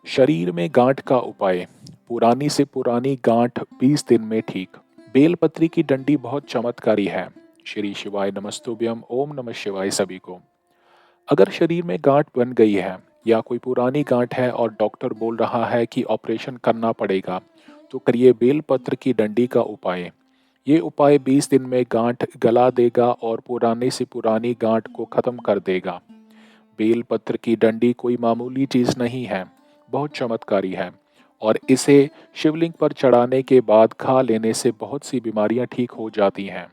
शरीर में गांठ का उपाय। पुरानी से पुरानी गांठ 20 दिन में ठीक। बेलपत्री की डंडी बहुत चमत्कारी है। श्री शिवाय नमस्तुभ्यम, ओम नमः शिवाय सभी को। अगर शरीर में गांठ बन गई है या कोई पुरानी गांठ है और डॉक्टर बोल रहा है कि ऑपरेशन करना पड़ेगा, तो करिए बेलपत्र की डंडी का उपाय। ये उपाय 20 दिन में गांठ गला देगा और पुरानी से पुरानी गांठ को खत्म कर देगा। बेलपत्र की डंडी कोई मामूली चीज नहीं है, बहुत चमत्कारी है और इसे शिवलिंग पर चढ़ाने के बाद खा लेने से बहुत सी बीमारियां ठीक हो जाती हैं।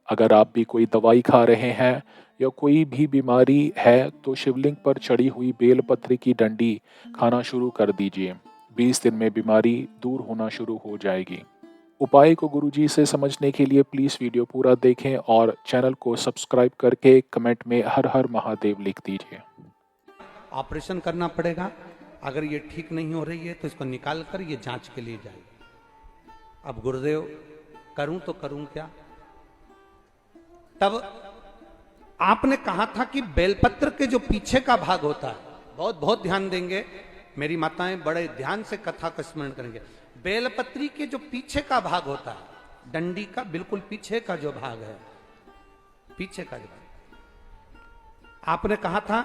अगर आप भी कोई दवाई खा रहे हैं या कोई भी बीमारी है तो शिवलिंग पर चढ़ी हुई बेलपत्र की डंडी खाना शुरू कर दीजिए। 20 दिन में बीमारी दूर होना शुरू हो जाएगी। उपाय को गुरुजी से समझने के लिए प्लीज़ वीडियो पूरा देखें और चैनल को सब्सक्राइब करके कमेंट में हर हर महादेव लिख दीजिए। ऑपरेशन करना पड़ेगा। अगर ये ठीक नहीं हो रही है तो इसको निकाल कर ये जांच के लिए जाएगी। अब गुरुदेव करूं तो करूं क्या? तब आपने कहा था कि बेलपत्र के जो पीछे का भाग होता है, बहुत बहुत ध्यान देंगे, मेरी माताएं बड़े ध्यान से कथा का स्मरण करेंगे। बेलपत्री के जो पीछे का भाग होता है, डंडी का बिल्कुल पीछे का जो भाग है, पीछे का जो भाग, आपने कहा था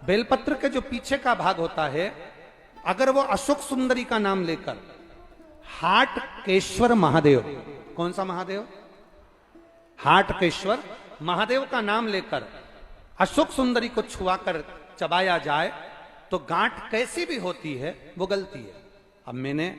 बेलपत्र के जो पीछे का भाग होता है, अगर वो अशोक सुंदरी का नाम लेकर हाटकेश्वर महादेव, कौन सा महादेव? हाटकेश्वर महादेव का नाम लेकर अशोक सुंदरी को छुआकर चबाया जाए तो गांठ कैसी भी होती है वो गलती है। अब मैंने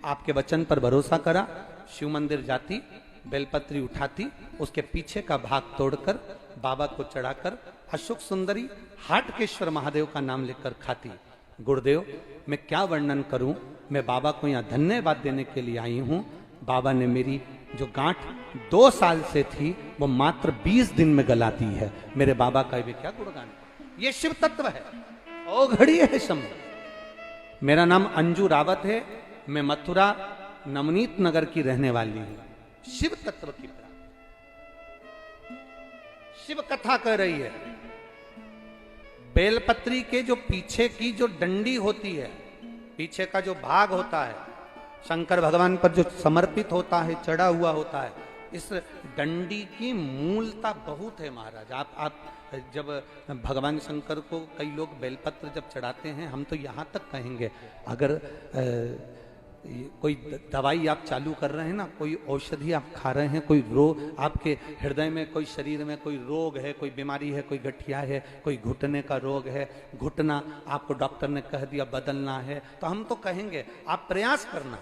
आपके वचन पर भरोसा करा, शिव मंदिर जाती, बेलपत्री उठाती, उसके पीछे का भाग तोड़कर बाबा को चढ़ाकर अशोक सुंदरी हाटकेश्वर महादेव का नाम लेकर खाती। गुरुदेव मैं क्या वर्णन करूं, मैं बाबा को यहाँ धन्यवाद देने के लिए आई हूं। बाबा ने मेरी जो गांठ 2 साल से थी वो मात्र 20 दिन में गला दी है। मेरे बाबा का भी क्या गुणगान, ये शिव तत्व है, ओ घड़ी है शंभु। मेरा नाम अंजू रावत है, मैं मथुरा नवनीत नगर की रहने वाली हूं। शिव तत्व की शिव कथा कह रही है। बेलपत्री के जो पीछे की जो डंडी होती है, पीछे का जो भाग होता है, शंकर भगवान पर जो समर्पित होता है, चढ़ा हुआ होता है, इस डंडी की मूलता बहुत है महाराज। आप जब भगवान शंकर को कई लोग बेलपत्र जब चढ़ाते हैं, हम तो यहाँ तक कहेंगे, अगर कोई दवाई आप चालू कर रहे हैं ना, कोई औषधि आप खा रहे हैं, कोई रोग आपके हृदय में, कोई शरीर में कोई रोग है, कोई बीमारी है, कोई गठिया है, कोई घुटने का रोग है, घुटना आपको डॉक्टर ने कह दिया बदलना है, तो हम तो कहेंगे आप प्रयास करना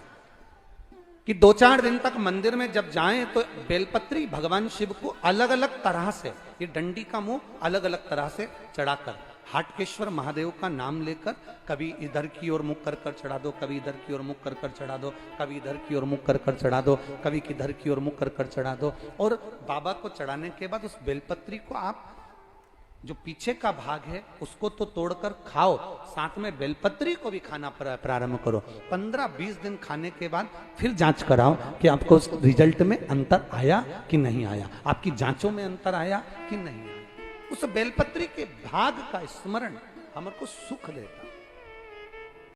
कि 2-4 दिन तक मंदिर में जब जाएं तो बेलपत्री भगवान शिव को अलग अलग तरह से, ये डंडी का मुंह अलग अलग तरह से चढ़ाकर हाटकेश्वर महादेव का नाम लेकर कभी इधर की ओर मुख कर कर चढ़ा दो, कभी इधर की ओर मुख कर कर चढ़ा दो, कभी इधर की ओर मुख कर कर चढ़ा दो, कभी किधर की ओर मुख कर कर चढ़ा दो। और बाबा को चढ़ाने के बाद उस बेलपत्री को आप जो पीछे का भाग है उसको तो तोड़कर खाओ, साथ में बेलपत्री को भी खाना प्रारंभ करो। 15-20 दिन खाने के बाद फिर जांच कराओ कि आपको उस रिजल्ट में अंतर आया कि नहीं आया, आपकी जांचों में अंतर आया कि नहीं आया। उस बेलपत्री के भाग का स्मरण हमको सुख देता।